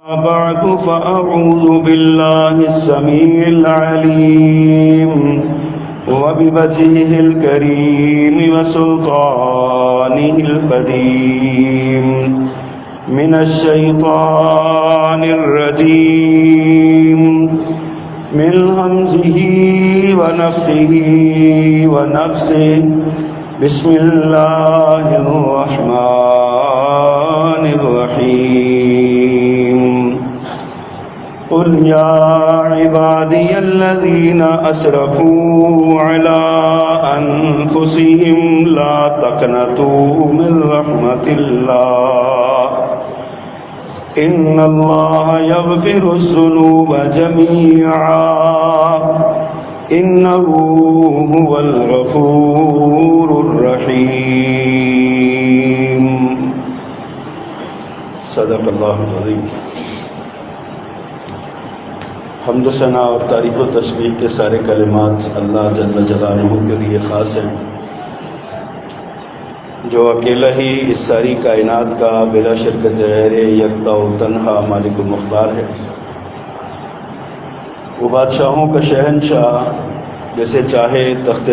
بعد فأعوذ بالله السميع العليم وبوجهه الكريم وسلطانه القديم من الشيطان الرجيم من همزه ونفخه ونفسه بسم الله الرحمن الرحيم قل يا عبادي الذين أسرفوا على أنفسهم لا تقنطوا من رحمة الله إن الله يغفر الذنوب جميعا إنه هو الغفور الرحيم صدق اللہ العظیم۔ حمد و ثنا اور تعریف و تسبیح کے سارے کلمات اللہ جل جلالہ کے لیے خاص ہیں، جو اکیلا ہی اس ساری کائنات کا بلا شرکت غیر یکتا و تنہا مالک و مختار ہے۔ وہ بادشاہوں کا شہنشاہ، جسے چاہے تخت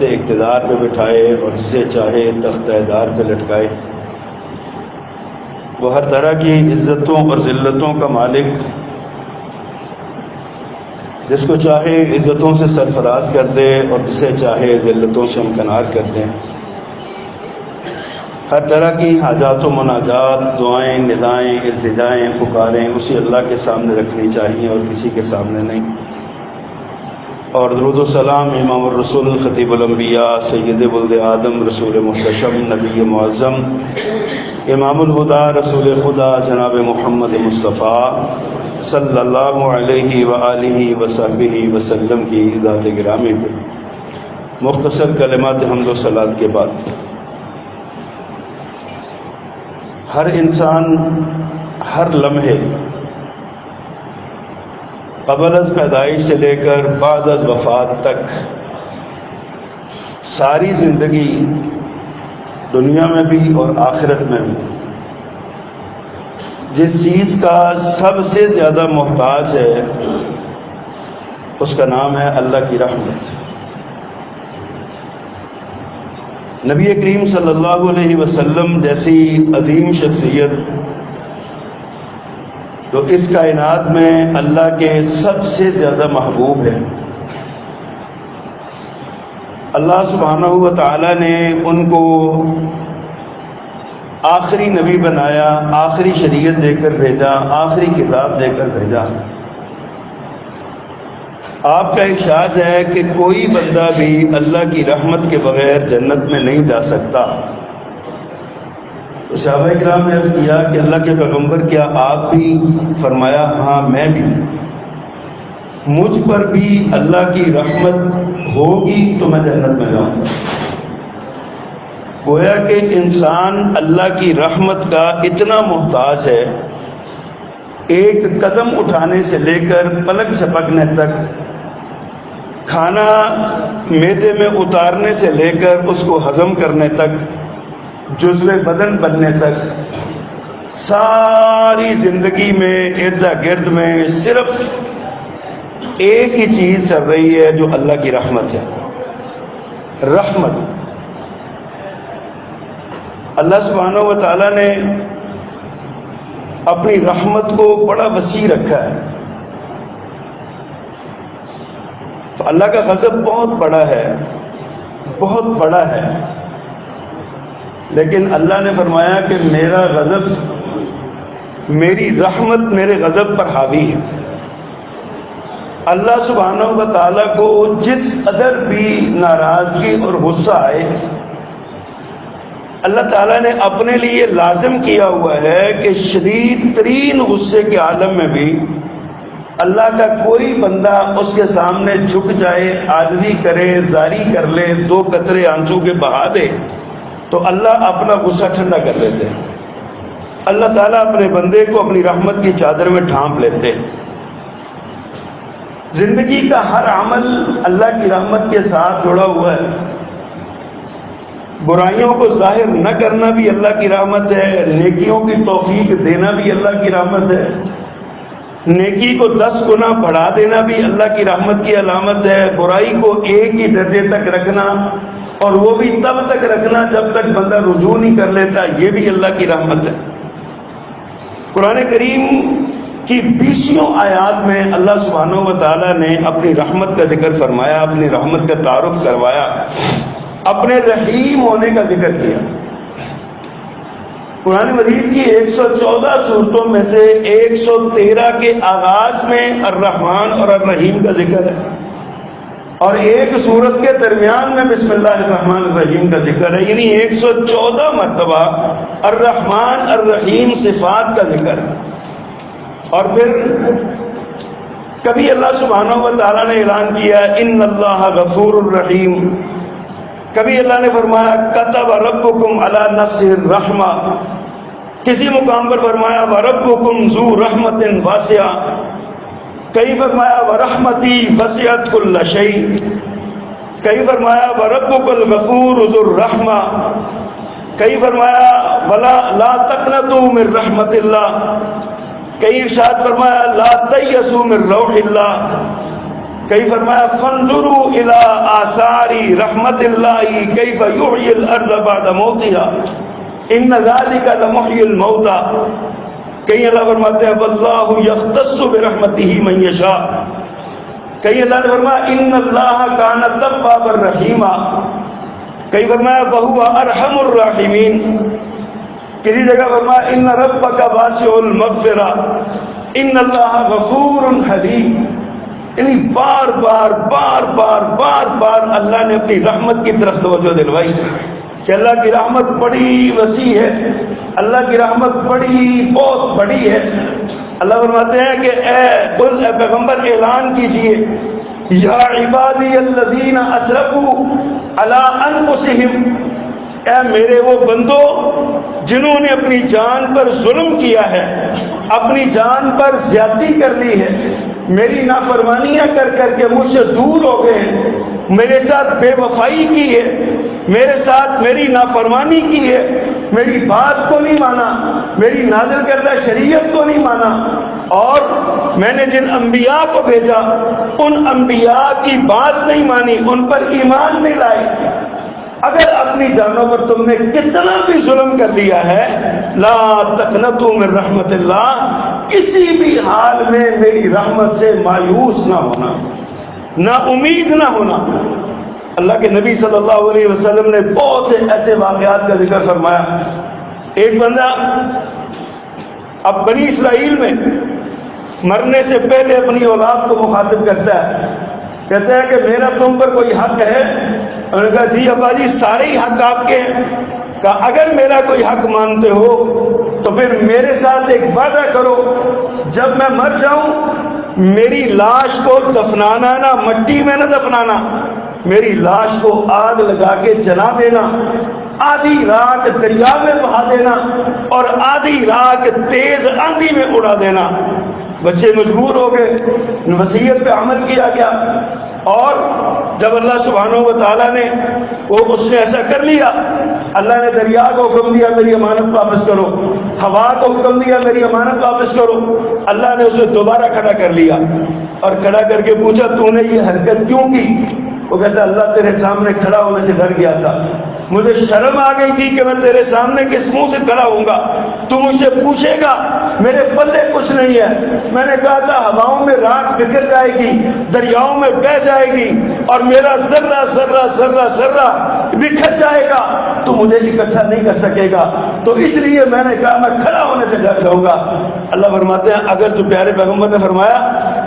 اقتدار پہ بٹھائے اور جسے چاہے تخت دار پہ لٹکائے۔ وہ ہر طرح کی عزتوں اور ذلتوں کا مالک، جس کو چاہے عزتوں سے سرفراز کر دے اور جسے چاہے ذلتوں سے امکنار کر دے۔ ہر طرح کی حاجات و مناجات، دعائیں، ندائیں، التجائیں، پکاریں اسی اللہ کے سامنے رکھنی چاہیے اور کسی کے سامنے نہیں۔ اور درود و سلام امام الرسول خطیب الانبیاء سید ولد آدم رسول محتشم نبی معظم امام الہدا رسول خدا جناب محمد مصطفیٰ صلی اللہ علیہ وآلہ وصحبہ وسلم کی ذات گرامی پر مختصر کلمات حمد و صلات کے بعد، ہر انسان ہر لمحے قبل از پیدائش سے لے کر بعد از وفات تک ساری زندگی دنیا میں بھی اور آخرت میں بھی جس چیز کا سب سے زیادہ محتاج ہے اس کا نام ہے اللہ کی رحمت۔ نبی کریم صلی اللہ علیہ وسلم جیسی عظیم شخصیت جو اس کائنات میں اللہ کے سب سے زیادہ محبوب ہے، اللہ سبحانہ و تعالی نے ان کو آخری نبی بنایا، آخری شریعت دے کر بھیجا، آخری کتاب دے کر بھیجا۔ آپ کا ارشاد ہے کہ کوئی بندہ بھی اللہ کی رحمت کے بغیر جنت میں نہیں جا سکتا۔ تو صحابہ کرام نے عرض کیا کہ اللہ کے پیغمبر کیا آپ بھی؟ فرمایا ہاں میں بھی، مجھ پر بھی اللہ کی رحمت ہوگی تو میں جنت میں جاؤں گا۔ گویا کہ انسان اللہ کی رحمت کا اتنا محتاج ہے، ایک قدم اٹھانے سے لے کر پلک جھپکنے تک، کھانا معدے میں اتارنے سے لے کر اس کو ہضم کرنے تک، جزو بدن بننے تک، ساری زندگی میں اردا گرد میں صرف ایک ہی چیز چل رہی ہے جو اللہ کی رحمت ہے۔ رحمت اللہ سبحانہ و تعالیٰ نے اپنی رحمت کو بڑا وسیع رکھا ہے۔ تو اللہ کا غضب بہت بڑا ہے، بہت بڑا ہے، لیکن اللہ نے فرمایا کہ میرا غضب، میری رحمت میرے غضب پر حاوی ہے۔ اللہ سبحانہ و تعالیٰ کو جس قدر بھی ناراضگی اور غصہ آئے، اللہ تعالیٰ نے اپنے لیے لازم کیا ہوا ہے کہ شدید ترین غصے کے عالم میں بھی اللہ کا کوئی بندہ اس کے سامنے جھک جائے، عاجزی کرے، زاری کر لے، 2 قطرے آنسو کے بہا دے تو اللہ اپنا غصہ ٹھنڈا کر دیتے ہیں۔ اللہ تعالیٰ اپنے بندے کو اپنی رحمت کی چادر میں ڈھانپ لیتے ہیں۔ زندگی کا ہر عمل اللہ کی رحمت کے ساتھ جڑا ہوا ہے۔ برائیوں کو ظاہر نہ کرنا بھی اللہ کی رحمت ہے، نیکیوں کی توفیق دینا بھی اللہ کی رحمت ہے، نیکی کو 10 گنا بڑھا دینا بھی اللہ کی رحمت کی علامت ہے، برائی کو ایک ہی درجے تک رکھنا اور وہ بھی تب تک رکھنا جب تک بندہ رجوع نہیں کر لیتا، یہ بھی اللہ کی رحمت ہے۔ قرآن کریم کی 20 آیات میں اللہ سبحانہ و تعالیٰ نے اپنی رحمت کا ذکر فرمایا، اپنی رحمت کا تعارف کروایا، اپنے رحیم ہونے کا ذکر کیا۔ قرآن مجید کی 114 صورتوں میں سے 113 کے آغاز میں الرحمن اور الرحیم کا ذکر ہے، اور ایک صورت کے درمیان میں بسم اللہ الرحمن الرحیم کا ذکر ہے، یعنی 114 مرتبہ الرحمن الرحیم صفات کا ذکر ہے۔ اور پھر کبھی اللہ سبحانہ و تعالیٰ نے اعلان کیا ان اللہ غفور الرحیم، کبھی اللہ نے فرمایا کتب ربکم علی نفسہ الرحمہ، کسی مقام پر فرمایا وربکم ذو رحمت واسعہ، کئی فرمایا ورحمتی وسعت کل شیء، کئی فرمایا وربک الغفور ذو الرحمہ، کئی فرمایا ولا لا تقنطوا من رحمت اللہ، کئی ارشاد فرمایا لا تیأسوا من روح اللہ، کئی فرمایا فانظروا الی آثار رحمت اللہ کیف یحیی الارض بعد موتها ان ذلک لمحیی الموتى، کئی اللہ فرماتے ہیں واللہ یختص برحمتہ من یشاء، کئی اللہ نے فرمایا ان اللہ کان توابا رحیما، کئی فرمایا وہو ارحم الراحمین، کسی جگہ فرمایا ان ربک واسع المغفرہ ان اللہ غفور حلیم۔ یعنی بار بار بار بار بار بار اللہ نے اپنی رحمت کی طرف توجہ دلوائی کہ اللہ کی رحمت بڑی وسیع ہے، اللہ کی رحمت بہت بڑی ہے۔ اللہ فرماتے ہیں کہ اے پیغمبر اعلان کیجئے یا عبادی الذین اسرفوا علی انفسہم، اے میرے وہ بندو جنہوں نے اپنی جان پر ظلم کیا ہے، اپنی جان پر زیادتی کر لی ہے، میری نافرمانیاں کر کر کے مجھ سے دور ہو گئے ہیں، میرے ساتھ بے وفائی کی ہے، میرے ساتھ میری نافرمانی کی ہے، میری بات کو نہیں مانا، میری نازل کردہ شریعت کو نہیں مانا، اور میں نے جن انبیاء کو بھیجا ان انبیاء کی بات نہیں مانی، ان پر ایمان نہیں لائے۔ اگر اپنی جانوں پر تم نے کتنا بھی ظلم کر لیا ہے، لا تقنطوا من رحمت اللہ، کسی بھی حال میں میری رحمت سے مایوس نہ ہونا، نا امید نہ ہونا۔ اللہ کے نبی صلی اللہ علیہ وسلم نے بہت سے ایسے واقعات کا ذکر فرمایا۔ ایک بندہ اب بنی اسرائیل میں مرنے سے پہلے اپنی اولاد کو مخاطب کرتا ہے، کہتا ہے کہ میرا تم پر کوئی حق ہے؟ انہوں نے کہا جی ابا جی سارے ہی حق آپ کے ہیں۔ کہا اگر میرا کوئی حق مانتے ہو تو پھر میرے ساتھ ایک وعدہ کرو، جب میں مر جاؤں میری لاش کو دفنانا نہ مٹی میں نہ دفنانا، میری لاش کو آگ لگا کے جلا دینا، آدھی رات دریا میں بہا دینا اور آدھی رات تیز آندھی میں اڑا دینا۔ بچے مجبور ہو گئے، وصیت پہ عمل کیا گیا، اور جب اللہ سبحانہ و تعالیٰ نے اس نے ایسا کر لیا، اللہ نے دریا کو حکم دیا میری امانت واپس کرو، ہوا کو حکم دیا میری امانت واپس کرو، اللہ نے اسے دوبارہ کھڑا کر لیا اور کھڑا کر کے پوچھا تو نے یہ حرکت کیوں کی؟ وہ کہتا اللہ تیرے سامنے کھڑا ہونے سے ڈر گیا تھا، مجھے شرم آ گئی تھی کہ میں تیرے سامنے کس منہ سے کھڑا ہوں گا، تو مجھ سے پوچھے گا، میرے پلے کچھ نہیں ہے۔ میں نے کہا تھا ہواؤں میں راکھ بکھر جائے گی، دریاؤں میں بہہ جائے گی اور میرا ذرہ ذرہ ذرہ ذرہ بکھر جائے گا، تو مجھے اکٹھا نہیں کر سکے گا، تو اس لیے میں نے کہا میں کھڑا ہونے سے ڈر جاؤں گا۔ اللہ فرماتے ہیں اگر تو پیارے پیغمبر نے فرمایا،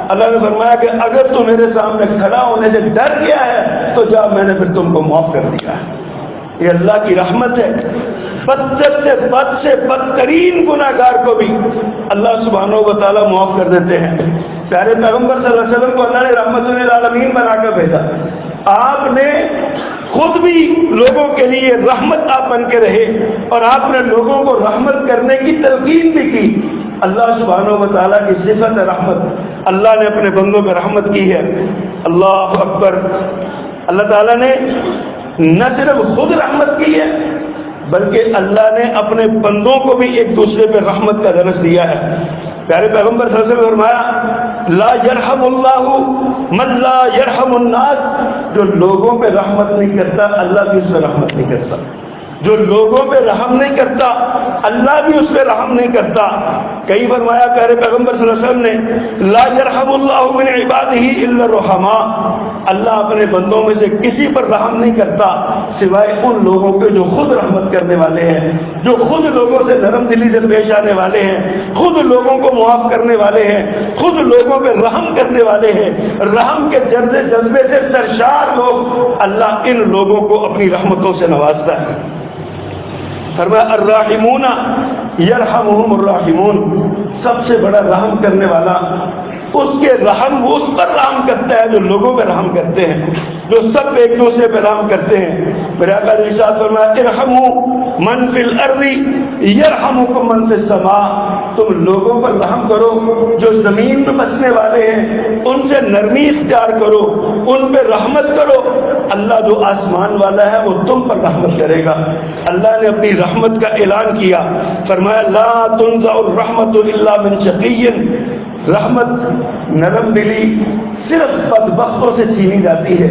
اللہ نے فرمایا کہ اگر تو میرے سامنے کھڑا ہونے سے ڈر گیا ہے تو جا میں نے پھر تم کو معاف کر دیا ہے۔ یہ اللہ کی رحمت ہے، بد سے بدترین گناہگار کو بھی اللہ سبحانہ و تعالیٰ معاف کر دیتے ہیں۔ پیارے پیغمبر صلی اللہ علیہ وسلم کو اللہ نے رحمت للعالمین بنا کر بھیجا، آپ نے خود بھی لوگوں کے لیے رحمت آپ بن کے رہے اور آپ نے لوگوں کو رحمت کرنے کی تلقین بھی کی۔ اللہ سبحانہ و تعالیٰ کی صفت ہے رحمت، اللہ نے اپنے بندوں پہ رحمت کی ہے۔ اللہ اکبر۔ اللہ تعالیٰ نے نہ صرف خود رحمت کی ہے بلکہ اللہ نے اپنے بندوں کو بھی ایک دوسرے پہ رحمت کا درس دیا ہے. پیارے پیغمبر صلی اللہ علیہ وسلم نے فرمایا لا یرحم اللہ من لا یرحم الناس، جو لوگوں پہ رحمت نہیں کرتا اللہ بھی اس پہ رحمت نہیں کرتا. جو لوگوں پہ رحم نہیں کرتا اللہ بھی اس پہ رحم نہیں کرتا. کہیں فرمایا پیارے پیغمبر صلی اللہ علیہ وسلم نے لا یرحم اللہ من عبادہ الا الرحماء، اللہ اپنے بندوں میں سے کسی پر رحم نہیں کرتا سوائے ان لوگوں پہ جو خود رحمت کرنے والے ہیں، جو خود لوگوں سے نرم دلی سے پیش آنے والے ہیں، خود لوگوں کو معاف کرنے والے ہیں، خود لوگوں پہ رحم کرنے والے ہیں. رحم کے جذبے سے سرشار لوگ اللہ ان لوگوں کو اپنی رحمتوں سے نوازتا ہے. فرمایا الراحمون یرحمہم الراحمون، سب سے بڑا رحم کرنے والا اس کے رحم وہ اس پر رحم کرتا ہے جو لوگوں پہ رحم کرتے ہیں، جو سب ایک دوسرے پہ رحم کرتے ہیں. میرے آقا نے ارشاد فرمایا ارحموا من فی الارض یرحمکم من فی السماء، تم لوگوں پر رحم کرو جو زمین میں بسنے والے ہیں، ان سے نرمی اختیار کرو، ان پہ رحمت کرو، اللہ جو آسمان والا ہے وہ تم پر رحمت کرے گا. اللہ نے اپنی رحمت کا اعلان کیا، فرمایا لا تنزع الرحمت الا من شقی، رحمت نرم دلی صرف بدبختوں سے چھینی جاتی ہے.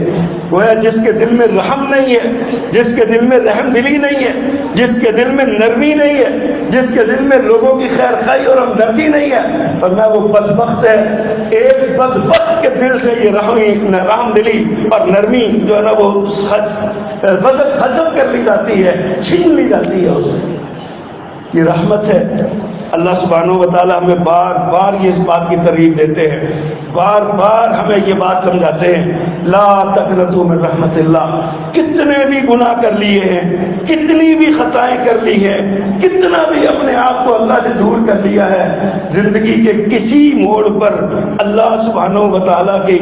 گویا جس کے دل میں رحم نہیں ہے، جس کے دل میں رحم دلی نہیں ہے، جس کے دل میں نرمی نہیں ہے، جس کے دل میں لوگوں کی خیر خواہی اور ہمدردی نہیں ہے، فرمایا وہ بدبخت ہے. ایک بدبخت کے دل سے یہ رحم دلی اور نرمی جو ہے نا وہ ختم کر لی جاتی ہے، چھین لی جاتی ہے اس سے. یہ رحمت ہے. اللہ سبحانہ و تعالی ہمیں بار بار یہ اس بات کی ترغیب دیتے ہیں، بار بار ہمیں یہ بات سمجھاتے ہیں لا تقنطوا من رحمت اللہ. کتنے بھی گناہ کر لیے ہیں، کتنی بھی خطائیں کر لی ہیں، کتنا بھی اپنے آپ کو اللہ سے دور کر لیا ہے، زندگی کے کسی موڑ پر اللہ سبحانہ و تعالیٰ کی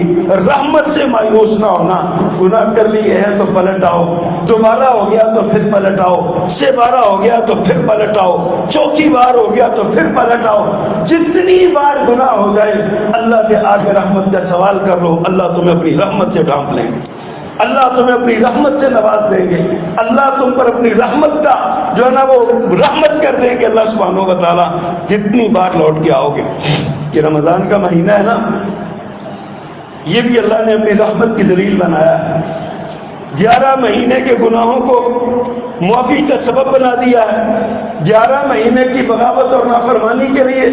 رحمت سے مایوس نہ ہونا. گناہ کر لیے ہیں تو پلٹ آؤ، دوبارہ ہو گیا تو پھر پلٹ آؤ، سے بارہ ہو گیا تو پھر پلٹ آؤ، چوتھی بار ہو گیا تو پھر پلٹ آؤ. جتنی بار گناہ ہو جائے اللہ سے آ کے رحمت کا سوال کر لو، اللہ تمہیں اپنی رحمت سے ڈھانپ لیں گے، اللہ تمہیں اپنی رحمت سے نواز دیں گے، اللہ تم پر اپنی رحمت کا جو ہے نا وہ رحمت کر دیں گے اللہ سبحانہ و تعالیٰ جتنی بار لوٹ کے آؤ گے. یہ رمضان کا مہینہ ہے نا، یہ بھی اللہ نے اپنی رحمت کی دلیل بنایا ہے. 11 مہینے کے گناہوں کو معافی کا سبب بنا دیا ہے. 11 مہینے کی بغاوت اور نافرمانی کے لیے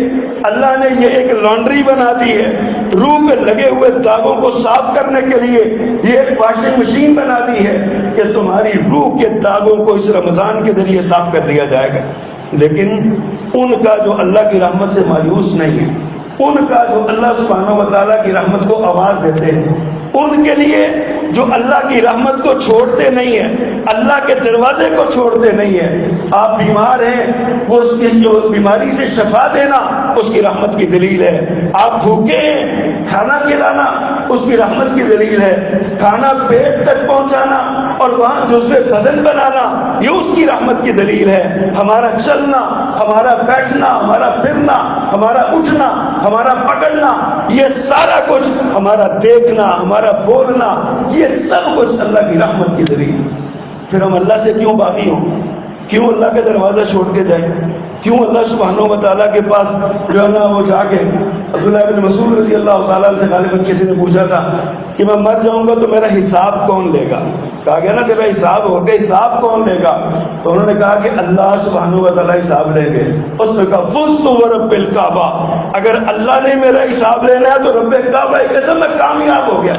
اللہ نے یہ ایک لانڈری بنا دی ہے. روح پہ لگے ہوئے داغوں کو صاف کرنے کے لیے یہ ایک واشنگ مشین بنا دی ہے کہ تمہاری روح کے داغوں کو اس رمضان کے ذریعے صاف کر دیا جائے گا. لیکن ان کا جو اللہ کی رحمت سے مایوس نہیں ہے، ان کا جو اللہ سبحانہ و تعالیٰ کی رحمت کو آواز دیتے ہیں، ان کے لیے جو اللہ کی رحمت کو چھوڑتے نہیں ہیں، اللہ کے دروازے کو چھوڑتے نہیں ہیں. آپ بیمار ہیں، وہ اس کی جو بیماری سے شفا دینا اس کی رحمت کی دلیل ہے. آپ بھوکے ہیں، کھانا کھلانا اس کی رحمت کی دلیل ہے. کھانا پیٹ تک پہنچانا اور وہاں جزو بدن بنانا یہ اس کی رحمت کی دلیل ہے. ہمارا چلنا، ہمارا بیٹھنا، ہمارا پھرنا، ہمارا اٹھنا، ہمارا پکڑنا، یہ سارا کچھ، ہمارا دیکھنا، ہمارا بولنا، یہ سب کچھ اللہ کی رحمت کی دلیل. پھر ہم اللہ سے کیوں باغی ہوں؟ کیوں اللہ کا دروازہ چھوڑ کے جائیں؟ کیوں اللہ سبحانہ و تعالیٰ کے پاس جو ہے نا وہ جا کے عبداللہ بن مسعود رضی اللہ تعالیٰ سے غالباً کسی نے پوچھا تھا کہ میں مر جاؤں گا تو میرا حساب کون لے گا؟ کہا گیا نا تیرا حساب ہوگا، حساب کون لے گا؟ تو انہوں نے کہا کہ اللہ سبحانہ و تعالیٰ حساب لیں گے. اس نے کہا فزت ورب الکعبہ، اگر اللہ نے میرا حساب لینا ہے تو رب کعبہ کی قسم میں کامیاب ہو گیا.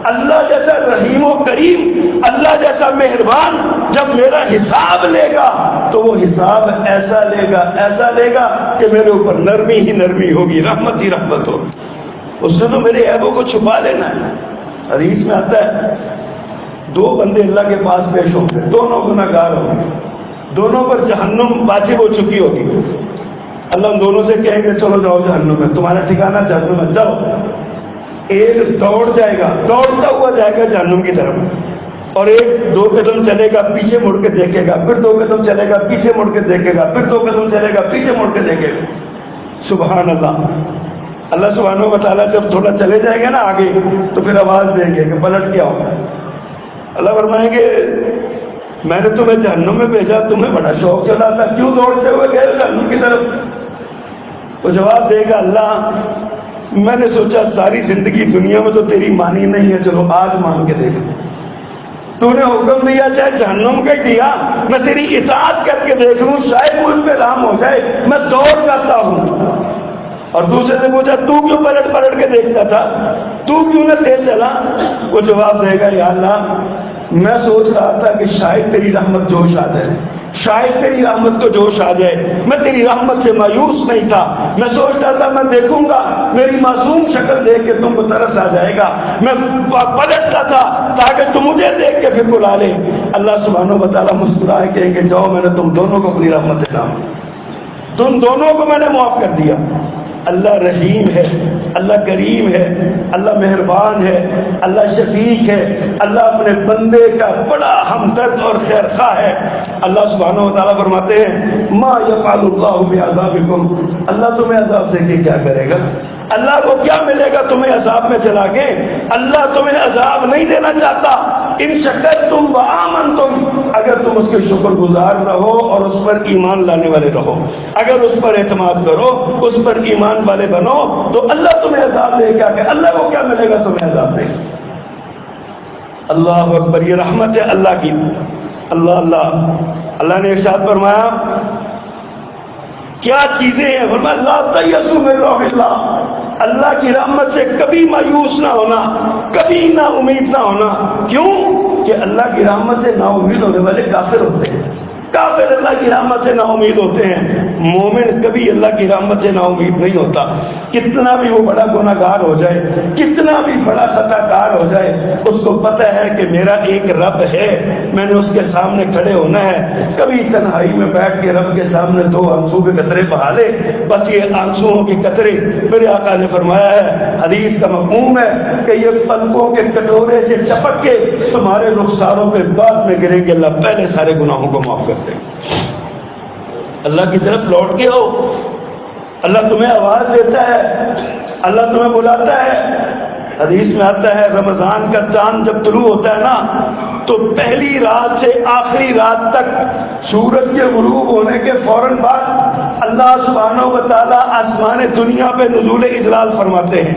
اللہ جیسا رحیم و کریم، اللہ جیسا مہربان جب میرا حساب لے گا تو وہ حساب ایسا لے گا کہ میرے اوپر نرمی ہی نرمی ہوگی، رحمت ہی رحمت ہوگی. اس نے تو میرے عیبوں کو چھپا لینا ہے. حدیث میں آتا ہے 2 بندے اللہ کے پاس پیش ہوں گے، دونوں گناہ گار ہوں گے، دونوں پر جہنم واجب ہو چکی ہوگی. اللہ ان دونوں سے کہیں گے چلو جاؤ جہنم میں، تمہارا ٹھکانہ جہنم میں، جاؤ. ایک دوڑ جائے گا، دوڑتا ہوا جائے گا جہنم کی طرف، اور ایک 2 قدم چلے گا، پیچھے مڑ کے دیکھے گا، پھر 2 قدم چلے گا، پیچھے مڑ کے دیکھے گا، پھر 2 قدم چلے گا، پیچھے مڑ کے دیکھے گا. سبحان اللہ. اللہ سبحانہ و تعالیٰ جب تھوڑا چلے جائیں گے نا آگے تو پھر آواز دیں گے کہ پلٹ کے آؤ. اللہ فرمائیں گے میں نے تمہیں جہنم میں بھیجا، تمہیں بڑا شوق چلا تھا، کیوں دوڑتے ہوئے گئے جہنم کی طرف؟ وہ جواب دے گا اللہ میں نے سوچا ساری زندگی دنیا میں تو تیری مانی نہیں ہے، چلو آج مان کے دیکھ، تو نے حکم دیا چاہے جہنم کا ہی دیا، میں تیری اطاعت کر کے دیکھ لوں، شاید مجھ پہ رحم ہو جائے، میں دوڑ جاتا ہوں۔ اور دوسرے سے پوچھا تو کیوں پلٹ پلٹ کے دیکھتا تھا، تو کیوں نہ تیز چلا؟ وہ جواب دے گا یا اللہ میں سوچ رہا تھا کہ شاید تیری رحمت جوش آ جائے، شاید تیری رحمت کو جوش آ جائے، میں تیری رحمت سے مایوس نہیں تھا، میں سوچتا تھا میں دیکھوں گا میری معصوم شکل دیکھ کے تم کو ترس آ جائے گا، میں پلٹتا تھا تاکہ تم مجھے دیکھ کے پھر بلا لے۔ اللہ سبحانہ و تعالیٰ مسکرائے کہیں کہ جاؤ میں نے تم دونوں کو اپنی رحمت سے کام کیا، تم دونوں کو میں نے معاف کر دیا۔ اللہ رحیم ہے، اللہ کریم ہے، اللہ مہربان ہے، اللہ شفیق ہے، اللہ اپنے بندے کا بڑا ہمدرد اور خیر خواہ ہے۔ اللہ سبحانہ و تعالیٰ فرماتے ہیں ما یفعل اللہ بعذابکم، اللہ تمہیں عذاب دے کے کیا کرے گا؟ اللہ کو کیا ملے گا تمہیں عذاب میں چلا کے؟ اللہ تمہیں عذاب نہیں دینا چاہتا۔ ان شکرتم وآمنتم، اگر تم اس کے شکر گزار رہو اور اس پر ایمان لانے والے رہو، اگر اس پر اعتماد کرو، اس پر ایمان والے بنو، تو اللہ تمہیں عذاب دے گا کہ اللہ کو کیا ملے گا تمہیں عذاب دے گا۔ اللہ اکبر، یہ رحمت ہے اللہ کی۔ اللہ نے ارشاد فرمایا کیا چیزیں ہیں؟ فرمایا لا تیأسوا من روح اللہ، اللہ کی رحمت سے کبھی مایوس نہ ہونا، کبھی نا امید نہ ہونا۔ کیوں؟ کہ اللہ کی رحمت سے نا امید ہونے والے کافر ہوتے ہیں، کافر اللہ کی رحمت سے نا امید ہوتے ہیں، مومن کبھی اللہ کی رحمت سے نا امید نہیں ہوتا۔ کتنا بھی وہ بڑا گناہ گار ہو جائے، کتنا بھی بڑا خطا کار ہو جائے، اس کو پتہ ہے کہ میرا ایک رب ہے، میں نے اس کے سامنے کھڑے ہونا ہے۔ کبھی تنہائی میں بیٹھ کے رب کے سامنے دو آنسو کے قطرے بہا لے، بس یہ آنسوؤں کے قطرے، میرے آقا نے فرمایا ہے، حدیث کا مفہوم ہے کہ یہ پلکوں کے کٹورے سے چپک کے تمہارے رخساروں پہ بعد میں گریں گے، اللہ پہلے سارے گناہوں کو معاف کر دے۔ اللہ کی طرف لوٹ کے ہو، اللہ تمہیں آواز دیتا ہے، اللہ تمہیں بلاتا ہے۔ حدیث میں آتا ہے رمضان کا چاند جب طلوع ہوتا ہے نا تو پہلی رات سے آخری رات تک سورج کے غروب ہونے کے فوراً بعد اللہ سبحانہ و تعالیٰ آسمان دنیا پہ نزول اجلال فرماتے ہیں،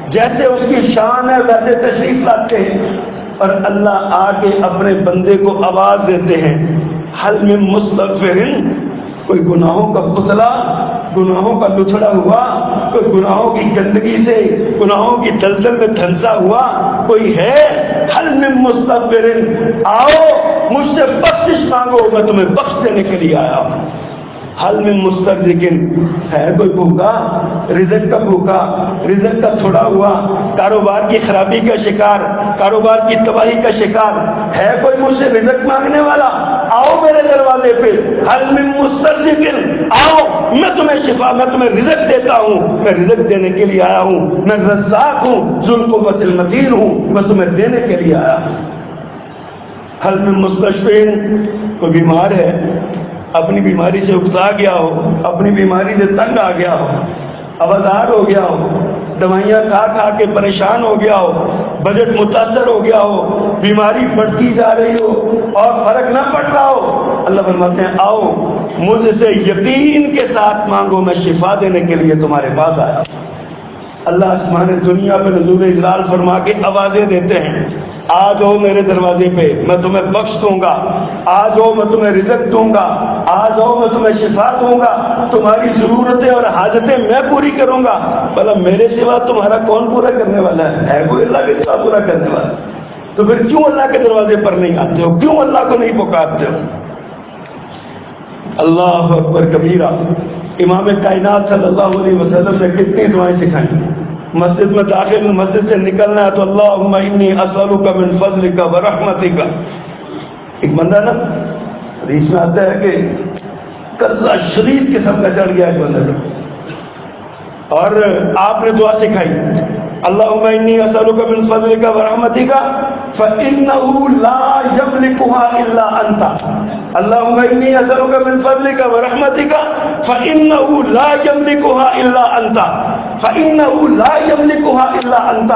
جیسے اس کی شان ہے ویسے تشریف لاتے ہیں، اور اللہ آ کے اپنے بندے کو آواز دیتے ہیں حل من مستغفر، کوئی گناہوں کا پتلا، گناہوں کا لچھڑا ہوا، کوئی گناہوں کی گندگی سے، گناہوں کی دلدل میں دھنسا ہوا کوئی ہے؟ حل من مستغفر، آؤ مجھ سے بخشش مانگو، میں تمہیں بخش دینے کے لیے آیا ہوں۔ حل من مسترزقن، ہے کوئی بھوکا، رزق کا بھوکا، رزق کا تھوڑا ہوا، کاروبار کی خرابی کا شکار، کاروبار کی تباہی کا شکار، ہے کوئی مجھ سے رزق مانگنے والا؟ آؤ میرے دروازے پہ، حل من مسترزقن، آؤ میں تمہیں شفا، میں تمہیں رزق دیتا ہوں، میں رزق دینے کے لیے آیا ہوں، میں رزاق ہوں، ذو القوۃ المتین ہوں، میں تمہیں دینے کے لیے آیا ہوں۔ حل من مستشفین، کوئی بیمار ہے، اپنی بیماری سے اکتا گیا ہو، اپنی بیماری سے تنگ آ گیا ہو، ابازار ہو گیا ہو، دوائیاں کھا کھا کے پریشان ہو گیا ہو، بجٹ متاثر ہو گیا ہو، بیماری بڑھتی جا رہی ہو اور فرق نہ پڑ رہا ہو، اللہ فرماتے ہیں آؤ مجھ سے یقین کے ساتھ مانگو، میں شفا دینے کے لیے تمہارے پاس آیا۔ اللہ آسمان دنیا پہ نزول اجلال فرما کے آوازیں دیتے ہیں، آ جاؤ میرے دروازے پہ، میں تمہیں بخش دوں گا، آ جاؤ میں تمہیں رزق دوں گا، آ جاؤ میں تمہیں شفا دوں گا، تمہاری ضرورتیں اور حاجتیں میں پوری کروں گا۔ بھلا میرے سوا تمہارا کون پورا کرنے والا ہے کوئی اللہ کے سوا پورا کرنے والا؟ تو پھر کیوں اللہ کے دروازے پر نہیں آتے ہو، کیوں اللہ کو نہیں پکارتے ہو؟ اللہ اکبر کبیرہ۔ امام کائنات صلی اللہ علیہ وسلم نے کتنی دعائیں سکھائیں۔ مسجد میں داخل، مسجد سے نکلنا ہے تو اللہم انی اسألک من فضلک ورحمتک۔ ایک بندہ نا حدیث میں آتا ہے کہ قرضہ شدید قسم کا چڑھ گیا ایک بندے کو، اور آپ نے دعا سکھائی اللہم انی اسألک من فضلک ورحمتک فإنہ لا یملکها الا انت۔ اللہم انی اسألک من فضلک ورحمتک فإنہ لا یملکها الا انت، فإنہ لا یملکها الا انت۔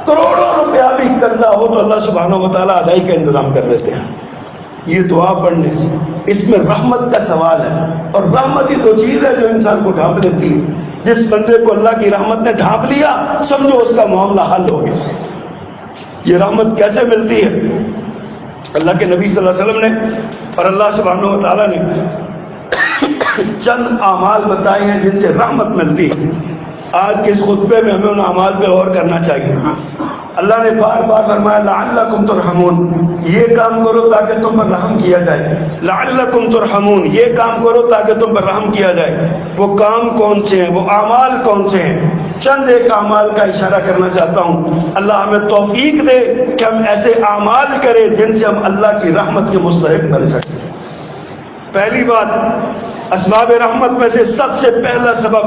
کروڑوں روپیہ بھی قرضہ ہو تو اللہ سبحانہ و تعالیٰ ادائی کا انتظام کر دیتے ہیں، یہ دعا پڑھنے سے اس میں رحمت کا سوال ہے، اور رحمت ہی تو چیز ہے جو انسان کو ڈھانپ لیتی ہے۔ جس بندے کو اللہ کی رحمت نے ڈھانپ لیا سمجھو اس کا معاملہ حل ہو گیا۔ یہ رحمت کیسے ملتی ہے؟ اللہ کے نبی صلی اللہ علیہ وسلم نے اور اللہ سبحانہ و تعالیٰ نے چند اعمال بتائے ہیں جن سے رحمت ملتی ہے۔ آج کے اس خطبے میں ہمیں ان اعمال پہ غور کرنا چاہیے۔ اللہ نے بار بار فرمایا لعلکم ترحمون، یہ کام کرو تاکہ تم پر رحم کیا جائے، لعلکم ترحمون، یہ کام کرو تاکہ تم پر رحم کیا جائے۔ وہ کام کون سے ہیں، وہ اعمال کون سے ہیں؟ چند ایک اعمال کا اشارہ کرنا چاہتا ہوں۔ اللہ ہمیں توفیق دے کہ ہم ایسے اعمال کریں جن سے ہم اللہ کی رحمت کے مستحق بن سکیں۔ پہلی بات، اسباب رحمت میں سے سب سے پہلا سبب،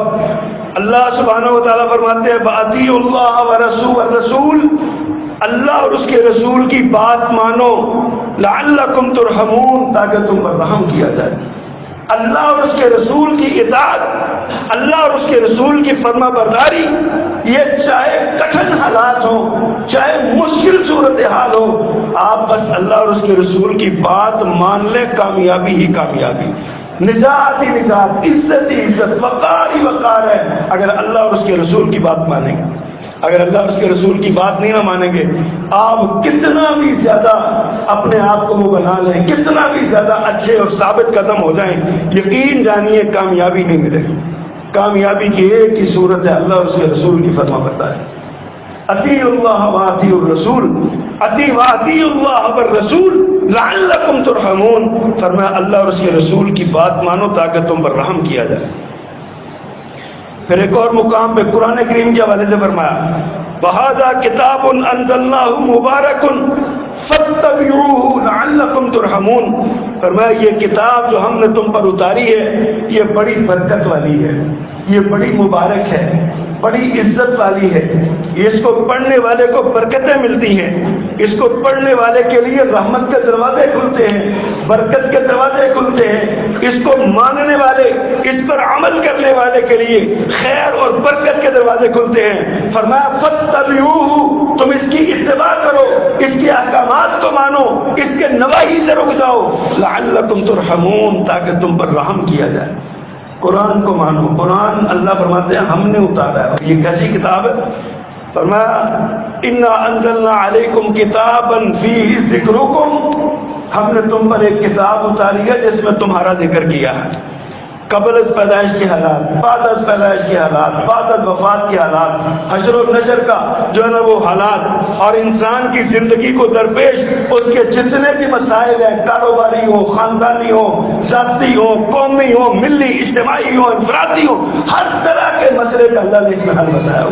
اللہ سبحانہ و تعالیٰ فرماتے ہیں وَأَطِیعُوا اللَّهَ وَرَسُولَهُ، الرسول، اللہ اور اس کے رسول کی بات مانو، لعلکم ترحمون، تاکہ تم پر رحم کیا جائے۔ اللہ اور اس کے رسول کی اطاعت، اللہ اور اس کے رسول کی فرما برداری، یہ چاہے کٹھن حالات ہوں، چاہے مشکل صورتحال ہو، آپ بس اللہ اور اس کے رسول کی بات مان لیں، کامیابی ہی کامیابی، نجات ہی نجات، عزت ہی عزت، وقار ہی وقار ہے اگر اللہ اور اس کے رسول کی بات مانیں گے۔ اگر اللہ اور اس کے رسول کی بات نہیں نہ مانیں گے، آپ کتنا بھی زیادہ اپنے آپ کو وہ بنا لیں، کتنا بھی زیادہ اچھے اور ثابت قدم ہو جائیں، یقین جانیے کامیابی نہیں ملے گی۔ کامیابی کی ایک ہی صورت ہے اللہ اور اس کے رسول کی فرما برداری۔ اطیعوا اللہ واطیعوا الرسول، اطیعوا اللہ والرسول لعلکم ترحمون، فرمایا اللہ اور اس کے رسول کی بات مانو تاکہ تم پر رحم کیا جائے۔ پھر ایک اور مقام پہ قرآن کریم کے حوالے سے فرمایا وَهَذَا كِتَابٌ أَنزَلْنَاهُ مُبَارَكٌ فَاتَّبِعُوهُ لَعَلَّكُمْ تُرْحَمُونَ، فرمایا یہ کتاب جو ہم نے تم پر اتاری ہے یہ بڑی برکت والی ہے، یہ بڑی مبارک ہے، بڑی عزت والی ہے، اس کو پڑھنے والے کو برکتیں ملتی ہیں، اس کو پڑھنے والے کے لیے رحمت کے دروازے کھلتے ہیں، برکت کے دروازے کھلتے ہیں، اس کو ماننے والے، اس پر عمل کرنے والے کے لیے خیر اور برکت کے دروازے کھلتے ہیں۔ فرمایا فَاتَّبِعُوهُ، تم اس کی اتباع کرو، اس کے احکامات کو مانو، اس کے نواہی سے رک جاؤ، لعلکم ترحمون، تاکہ تم پر رحم کیا جائے۔ قرآن کو مانو۔ قرآن اللہ فرماتے ہیں ہم نے اتارا ہے، اور یہ کیسی کتاب ہے؟ فرمایا انا انزلنا علیکم کتابا فیہ ذکرکم، ہم نے تم پر ایک کتاب اتاری ہے جس میں تمہارا ذکر کیا ہے، قبل از پیدائش کے حالات، بعد از پیدائش کے حالات، بعد از وفات کے حالات، حشر و نشر کا جو ہے نا وہ حالات، اور انسان کی زندگی کو درپیش اس کے جتنے بھی مسائل ہیں، کاروباری ہو، خاندانی ہو، ذاتی ہو، قومی ہو، ملی، اجتماعی ہو، انفرادی ہو، ہر طرح کے مسئلے کا اللہ نے اس میں حل بتایا ہو۔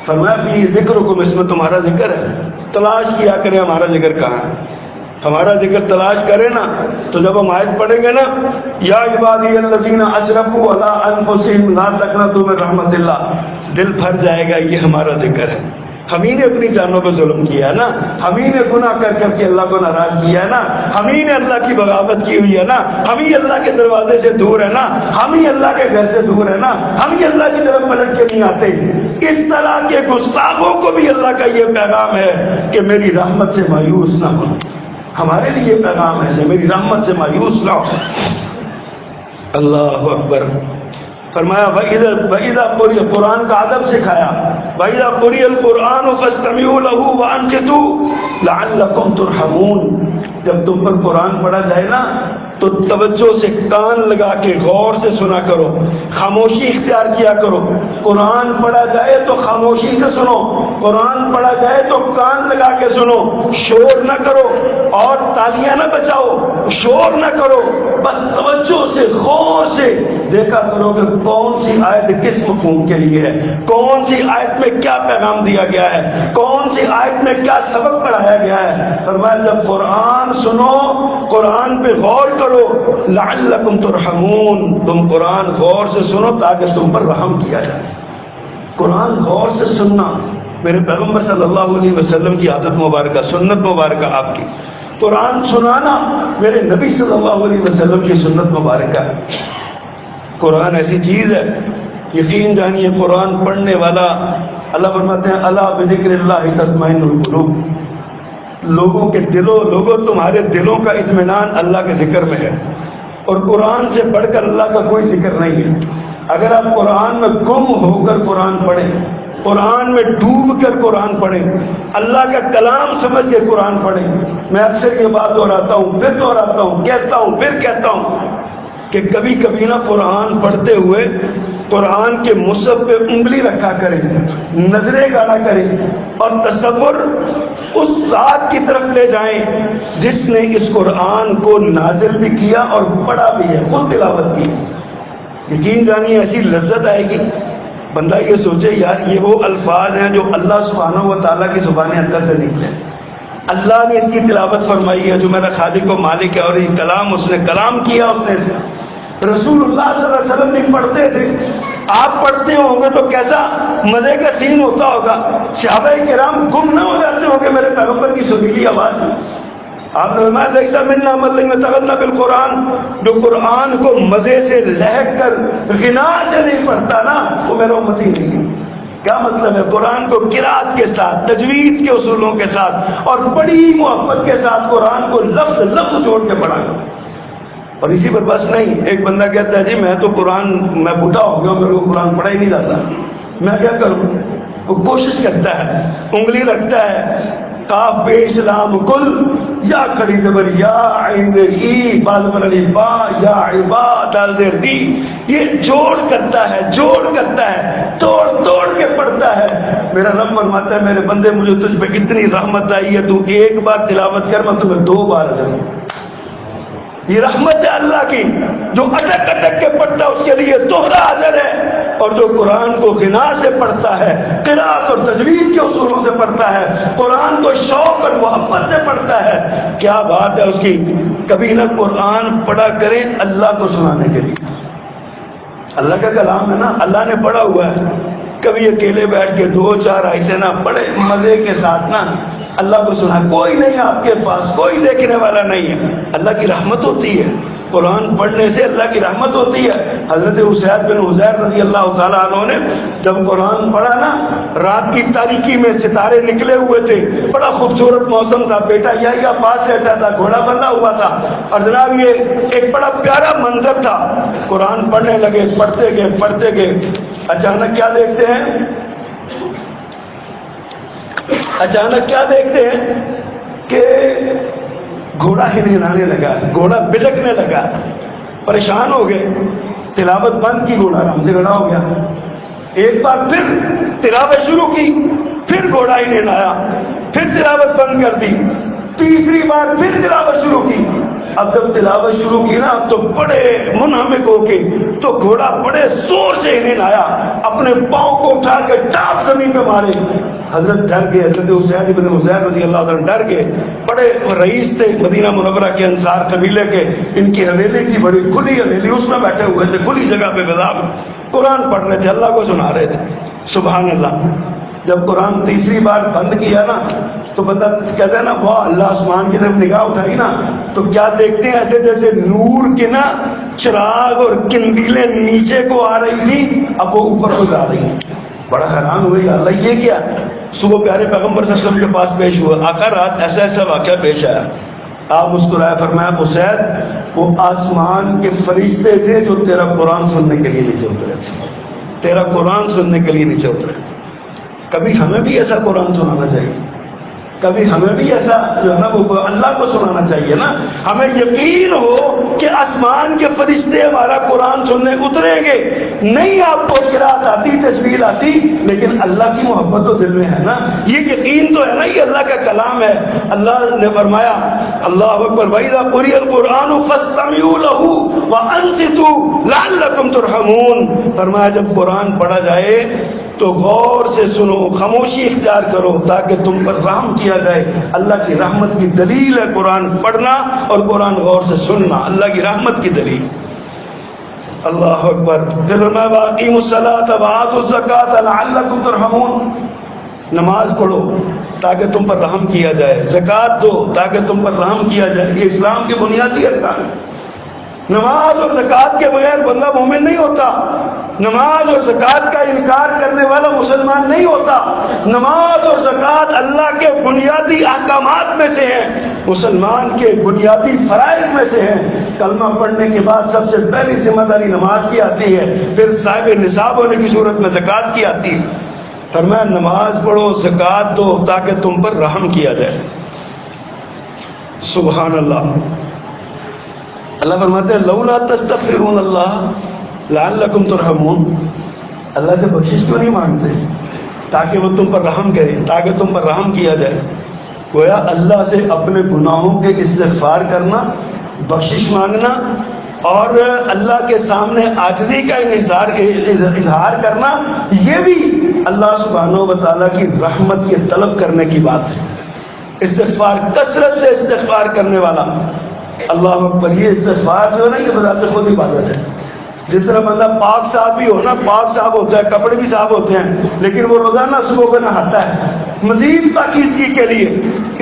فرمایا فی ذکرکم، اس میں تمہارا ذکر ہے، تلاش کیا کریں ہمارا ذکر کہاں ہے، ہمارا ذکر تلاش کریں نا، تو جب ہم آیت پڑھیں گے نا یا عبادی الذین اسرفوا علی انفسہم لا تقنطوا من رحمت اللہ، دل بھر جائے گا یہ ہمارا ذکر ہے۔ ہم ہی نے اپنی جانوں پہ ظلم کیا ہے نا، ہم ہی نے گناہ کر کر کے اللہ کو ناراض کیا ہے نا، ہم ہی نے اللہ کی بغاوت کی ہوئی ہے نا، ہم ہی اللہ کے دروازے سے دور ہے نا، ہم ہی اللہ کے گھر سے دور ہے نا، ہم ہی اللہ کی طرف پلٹ کے نہیں آتے۔ اس طرح کے گستاخوں کو بھی اللہ کا یہ پیغام ہے کہ میری رحمت سے مایوس نہ ہو، ہمارے لیے یہ پیغام ہے کہ میری رحمت سے مایوس نہ ہو۔ اللہ اکبر۔ فرمایا وَإِذَا قُرِئَ، قرآن کا ادب سکھایا، وَإِذَا قُرِئَ الْقُرْآنُ فَاسْتَمِعُوا لَهُ وَأَنصِتُوا لَعَلَّكُمْ تُرْحَمُونَ، جب تم پر قرآن پڑھا جائے نا تو توجہ سے کان لگا کے غور سے سنا کرو، خاموشی اختیار کیا کرو۔ قرآن پڑھا جائے تو خاموشی سے سنو، قرآن پڑھا جائے تو کان لگا کے سنو، شور نہ کرو اور تالیاں نہ بجاؤ، شور نہ کرو، بس توجہ سے غور سے دیکھا کرو کہ کون سی آیت کس مفہوم کے لیے ہے، کون سی آیت میں کیا پیغام دیا گیا ہے، کون سی آیت میں کیا سبق پڑھایا گیا ہے۔ فرمایا جب قرآن سنو، قرآن پہ غور کرو، لعلکم ترحمون، تم قرآن غور سے سنو تاکہ تم پر رحم کیا جائے۔ قرآن غور سے سننا میرے پیغمبر صلی اللہ علیہ وسلم کی عادت مبارکہ، سنت مبارکہ آپ کی، قرآن سنانا میرے نبی صلی اللہ علیہ وسلم کی سنت مبارکہ ہے۔ قرآن ایسی چیز ہے، یقین جانیے قرآن پڑھنے والا، اللہ فرماتے ہیں الا بذکر اللہ تطمئن القلوب، لوگوں کے لوگوں تمہارے دلوں کا اطمینان اللہ کے ذکر میں ہے، اور قرآن سے بڑھ کر اللہ کا کوئی ذکر نہیں ہے۔ اگر آپ قرآن میں گم ہو کر قرآن پڑھیں، قرآن میں ڈوب کر قرآن پڑھیں، اللہ کا کلام سمجھ کے قرآن پڑھیں۔ میں اکثر یہ بات دہراتا ہوں، پھر دہراتا ہوں، کہتا ہوں، پھر کہتا ہوں کہ کبھی کبھی نہ قرآن پڑھتے ہوئے قرآن کے مصحف پہ انگلی رکھا کریں، نظریں گاڑا کریں، اور تصور اس ذات کی طرف لے جائیں جس نے اس قرآن کو نازل بھی کیا اور پڑھا بھی ہے، خود تلاوت کی۔ یقین جانیے ایسی لذت آئے گی، بندہ یہ سوچے یار یہ وہ الفاظ ہیں جو اللہ سبحانہ و تعالیٰ کی زبان اندر سے نکلے، اللہ نے اس کی تلاوت فرمائی ہے، جو میرا خالق و مالک ہے، اور یہ کلام اس نے کلام کیا، اس نے رسول اللہ صلی اللہ علیہ وسلم بھی پڑھتے تھے۔ آپ پڑھتے ہوں گے تو کیسا مزے کا سین ہوتا ہوگا، صحابہ کرام گم نہ ہو جاتے ہوں گے میرے پیغمبر کی سریلی آواز میں۔ آپ نے فرمایا لیسا منا من لم یتغنى بالقرآن، جو قرآن کو مزے سے لہک کر غنا سے نہیں پڑھتا نا وہ میرا امتی نہیں ہے۔ کیا مطلب ہے؟ قرآن کو قرات کے ساتھ، تجوید کے اصولوں کے ساتھ اور بڑی محبت کے ساتھ قرآن کو لفظ لفظ جوڑ کے پڑھا۔ اور اسی پر بس نہیں، ایک بندہ کہتا ہے جی میں تو قرآن، میں بوڑھا ہو گیا، میرے کو قرآن پڑھا ہی نہیں جاتا، میں کیا کروں؟ وہ کوشش کرتا ہے، انگلی رکھتا ہے، کاف پیش لام کل، یا کھڑی زبر یا، عین زیر ای، با زبر علی با، یا عبا دال زیر دی، یہ جوڑ کرتا ہے، جوڑ کرتا ہے، توڑ توڑ کے پڑھتا ہے۔ میرا رب فرماتا ہے میرے بندے مجھے تجھ پہ اتنی رحمت آئی ہے، تو ایک بار تلاوت کر، میں تمہیں 2 بار اجر دوں۔ یہ رحمت ہے اللہ کی، جو اٹک اٹک کے پڑھتا ہے اس کے لیے دوہرا اجر ہے، اور جو قرآن کو غنا سے پڑھتا ہے، قرات اور تجوید کے اصولوں سے پڑھتا ہے، قرآن کو شوق اور محبت سے پڑھتا ہے، کیا بات ہے اس کی۔ کبھی نہ قرآن پڑھا کریں اللہ کو سنانے کے لیے، اللہ کا کلام ہے نا، اللہ نے پڑھا ہوا ہے، کبھی اکیلے بیٹھ کے 2-4 آیتیں نہ پڑھے مزے کے ساتھ نا اللہ کو سنا، کوئی نہیں آپ کے پاس، کوئی دیکھنے والا نہیں ہے، اللہ کی رحمت ہوتی ہے، قرآن پڑھنے سے اللہ کی رحمت ہوتی ہے۔ حضرت اسید بن حضیر رضی اللہ تعالیٰ عنہ نے جب قرآن پڑھا نا، رات کی تاریکی میں ستارے نکلے ہوئے تھے، بڑا خوبصورت موسم تھا، بیٹا یا پاس بیٹھا تھا، گھوڑا بندھا ہوا تھا، اور جناب یہ ایک بڑا پیارا منظر تھا، قرآن پڑھنے لگے، پڑھتے گئے، اچانک کیا دیکھتے ہیں؟ اچانک کیا دیکھتے ہیں کہ گھوڑا ہلانے لگا، گھوڑا بلکنے لگا، پریشان ہو گئے، تلاوت بند کی، گھوڑا آرام سے کھڑا ہو گیا۔ ایک بار پھر تلاوت شروع کی، پھر گھوڑا ہی نہیں آیا، پھر تلاوت بند کر دی، تیسری بار پھر تلاوت شروع کی۔ اب جب تلاوت شروع کی نا تو بڑے منہمک ہو کے تو گھوڑا بڑے زور سے نہیں آیا، اپنے پاؤں کو اٹھا کے ٹاپ زمین پہ مارے۔ حضرت ڈر گئے، حضرت اسید بن حضیر رضی اللہ عنہ ڈر گئے، بڑے رئیس تھے مدینہ منورہ کے انصار قبیلے کے، ان کی حویلی تھی بڑی کھلی حویلی، اس میں بیٹھے ہوئے تھے کھلی جگہ پہ، غضب قرآن پڑھ رہے تھے، اللہ کو سنا رہے تھے، سبحان اللہ۔ جب قرآن تیسری بار بند کیا نا تو بندہ کہتا ہے نا واہ، اللہ آسمان کی طرف نگاہ اٹھائی نا تو کیا دیکھتے ہیں؟ ایسے جیسے نور کے نا چراغ اور کندیلیں نیچے کو آ رہی تھی، اب وہ اوپر کو جا رہی ہیں۔ بڑا حیران ہوئے، یا اللہ یہ کیا؟ صبح پیارے پیغمبر صلی اللہ علیہ وسلم کے پاس پیش ہوا، آقا رات ایسا ایسا واقعہ پیش آیا۔ آپ مسکرائے، فرمایا حسین وہ آسمان کے فرشتے تھے جو تیرا قرآن سننے کے لیے نیچے اترے تھے، تیرا قرآن سننے کے لیے نیچے اترے۔ کبھی ہمیں بھی ایسا قرآن سنانا چاہیے، کبھی ہمیں بھی ایسا جو ہے نا وہ اللہ کو سنانا چاہیے نا، ہمیں یقین ہو کہ آسمان کے فرشتے ہمارا قرآن سننے اتریں گے۔ نہیں آپ کو قرات آتی، تجوید آتی، لیکن اللہ کی محبت تو دل میں ہے نا، یہ یقین تو ہے نا، یہ اللہ کا کلام ہے۔ اللہ نے فرمایا اللہ اکبر، وَإِذَا قُرِئَ الْقُرْآنُ فَاسْتَمِعُوا لَهُ وَأَنصِتُوا لَعَلَّكُمْ تُرْحَمُونَ، فرمایا جب قرآن پڑھا جائے تو غور سے سنو، خاموشی اختیار کرو تاکہ تم پر رحم کیا جائے۔ اللہ کی رحمت کی دلیل ہے قرآن پڑھنا اور قرآن غور سے سننا، اللہ کی رحمت کی دلیل۔ اللہ اکبر۔ وَأَقِیمُوا الصَّلَاةَ وَآتُوا الزَّکَاةَ لَعَلَّکُمْ تُرْحَمُونَ، نماز پڑھو تاکہ تم پر رحم کیا جائے، زکوٰۃ دو تاکہ تم پر رحم کیا جائے۔ یہ اسلام کے بنیادی ارکان ہیں۔ نماز اور زکوٰۃ کے بغیر بندہ مومن نہیں ہوتا، نماز اور زکوٰۃ کا انکار کرنے والا مسلمان مسلمان نہیں ہوتا. نماز اور زکوٰۃ اللہ کے بنیادی احکامات میں سے ہیں، مسلمان کے بنیادی فرائض میں سے ہیں. کلمہ پڑھنے کے بعد سب سے پہلی ذمہ داری نماز کی آتی ہے، پھر صاحب نصاب ہونے کی صورت میں زکوٰۃ کی آتی ہے. فرمایا نماز پڑھو، زکوٰۃ دو تاکہ تم پر رحم کیا جائے. سبحان اللہ. اللہ فرماتے ہیں لولا تستغفرون اللہ لعلکم ترحمون. اللہ سے بخشش کیوں نہیں مانگتے؟ تاکہ وہ تم پر رحم کرے، تاکہ تم پر رحم کیا جائے. گویا اللہ سے اپنے گناہوں کے استغفار کرنا، بخشش مانگنا اور اللہ کے سامنے عاجزی کا اظہار کرنا، یہ بھی اللہ سبحانہ و تعالیٰ کی رحمت کے طلب کرنے کی بات ہے. استغفار، کثرت سے استغفار کرنے والا، اللہ اکبر. یہ استغفار جو ہے نا، یہ بذات خود عبادت ہے. جس طرح بندہ پاک صاحب بھی ہو نا، پاک صاحب ہوتا ہے، کپڑے بھی صاف ہوتے ہیں، لیکن وہ روزانہ صبح کو نہاتا ہے مزید پاکیزگی کے لیے.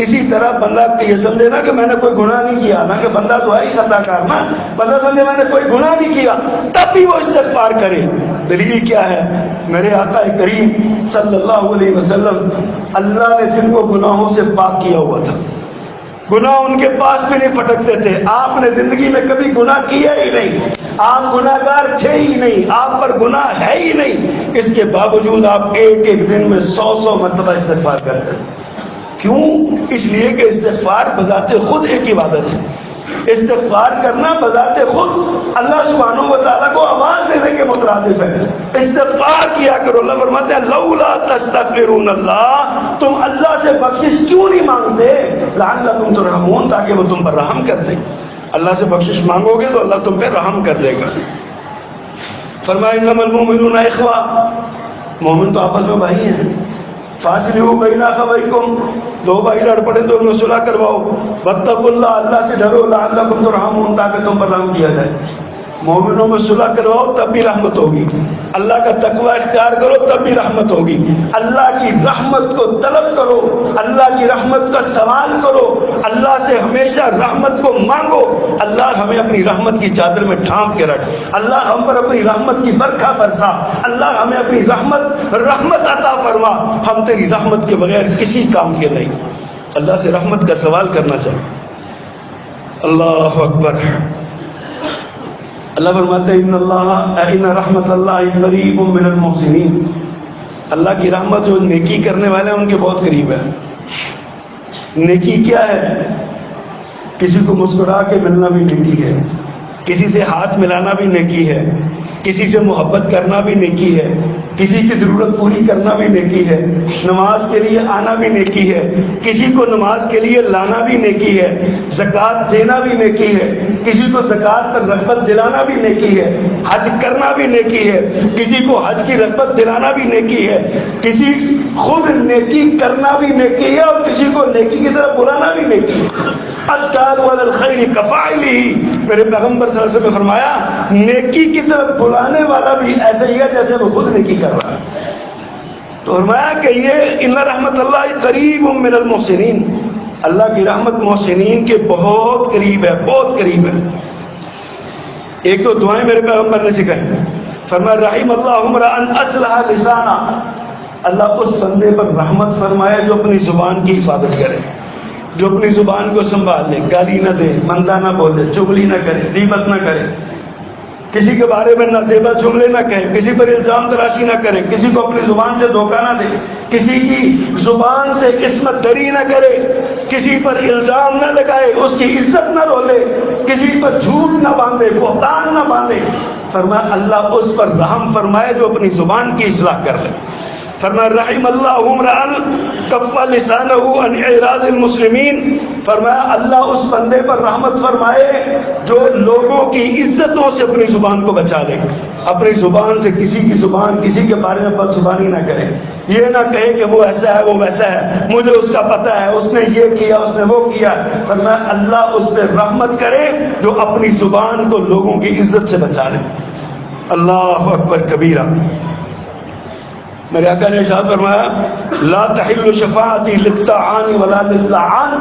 اسی طرح بندہ یہ سمجھے نا کہ میں نے کوئی گناہ نہیں کیا، نہ کہ بندہ تو ہے ہی خطا کار نا، بندہ سمجھے میں نے کوئی گناہ نہیں کیا تب بھی وہ استغفار کرے. دلیل کیا ہے؟ میرے آقا کریم صلی اللہ علیہ وسلم، اللہ نے جن کو گناہوں سے پاک کیا ہوا تھا، گناہ ان کے پاس بھی نہیں پھٹکتے تھے. آپ نے زندگی میں کبھی گناہ کیا ہی نہیں، آپ گناہ گار تھے ہی نہیں، آپ پر گناہ ہے ہی نہیں. اس کے باوجود آپ ایک ایک دن میں 100 مرتبہ استغفار کرتے تھے. کیوں؟ اس لیے کہ استغفار بذات خود ایک عبادت ہے. استغفار کرنا بذات خود اللہ سبحانہ و تعالیٰ کو آواز دینے کے مترادف ہے. استغفار کیا کرو. اللہ فرماتے ہیں لولا تستغفرون اللہ، تم اللہ سے بخشش کیوں نہیں مانگتے؟ لعلکم ترحمون، تاکہ وہ تم پر رحم کر دے. اللہ سے بخشش مانگو گے تو اللہ تم پہ رحم کر دے گا. فرمایا انما المؤمنون اخوہ، مومن تو آپس میں بھائی ہیں. فاصلحوا بین اخویکم، دو بھائی لڑ پڑے تو ان میں صلح کرواؤ. واتقوا اللہ، اللہ سے ڈرو. لعلکم ترحمون، تاکہ تم پر رحم کیا جائے. مومنوں میں صلح کرواؤ تب بھی رحمت ہوگی. اللہ کا تقوی اختیار کرو تب بھی رحمت ہوگی. اللہ کی رحمت کو طلب کرو، اللہ کی رحمت کا سوال کرو، اللہ سے ہمیشہ رحمت کو مانگو. اللہ ہمیں اپنی رحمت کی چادر میں ڈھانپ کے رکھ. اللہ ہم پر اپنی رحمت کی برکھا برسا. اللہ ہمیں اپنی رحمت عطا فرما. ہم تیری رحمت کے بغیر کسی کام کے نہیں. اللہ سے رحمت کا سوال کرنا چاہیے. اللہ اکبر. اللہ فرماتے ہیں ان رحمت اللہ قریب من المحسنین. اللہ کی رحمت جو نیکی کرنے والے ہیں ان کے بہت قریب ہے. نیکی کیا ہے؟ کسی کو مسکرا کے ملنا بھی نیکی ہے، کسی سے ہاتھ ملانا بھی نیکی ہے، کسی سے محبت کرنا بھی نیکی ہے، کسی کی ضرورت پوری کرنا بھی نیکی ہے، نماز کے لیے آنا بھی نیکی ہے، کسی کو نماز کے لیے لانا بھی نیکی ہے، زکوٰۃ دینا بھی نیکی ہے، کسی کو زکوٰۃ پر رغبت دلانا بھی نیکی ہے، حج کرنا بھی نیکی ہے، کسی کو حج کی رغبت دلانا بھی نیکی ہے، کسی خود نیکی کرنا بھی نیکی ہے اور کسی کو نیکی کی طرف بلانا بھی نیکی ہے. الدال علی الخیر کفاعلہ، میرے پیغمبر صلی اللہ علیہ وسلم نے فرمایا نیکی کی طرف بلانے والا بھی ایسے ہی ہے جیسے وہ خود نیکی کر رہا ہے. تو فرمایا کہ یہ ان رحمت اللہ قریب من المحسنین، اللہ کی رحمت محسنین کے بہت قریب ہے، بہت قریب ہے. ایک تو دعائیں میرے پیغمبر نے سکھائی. فرمایا رحم اللہ امرا اصلح لسانہ، اللہ اس بندے پر رحمت فرمائے جو اپنی زبان کی حفاظت کرے، جو اپنی زبان کو سنبھال لے، گالی نہ دے، مندہ نہ بولے، چغلی نہ کرے، غیبت نہ کرے، کسی کے بارے میں نازیبا جملے نہ کہے، کسی پر الزام تراشی نہ کرے، کسی کو اپنی زبان سے دھوکہ نہ دے، کسی کی زبان سے عصمت دری نہ کرے، کسی پر الزام نہ لگائے، اس کی عزت نہ رولے، کسی پر جھوٹ نہ باندھے، بہتان نہ باندھے. فرمایا اللہ اس پر رحم فرمائے جو اپنی زبان کی اصلاح کر لے. فرمایا رحم اللہ امرأ کف لسانہ عن اعراض المسلمین، فرمایا اللہ اس بندے پر رحمت فرمائے جو لوگوں کی عزتوں سے اپنی زبان کو بچا لے. اپنی زبان سے کسی کی زبان، کسی کے بارے میں بد زبانی نہ کرے، یہ نہ کہے کہ وہ ایسا ہے وہ ویسا ہے، مجھے اس کا پتہ ہے، اس نے یہ کیا، اس نے وہ کیا. فرمایا اللہ اس پہ رحمت کرے جو اپنی زبان کو لوگوں کی عزت سے بچا لے. اللہ اکبر کبیرہ. میرے آقا نے ارشاد فرمایا لا تحل شفاعتی للطعان ولا للعان،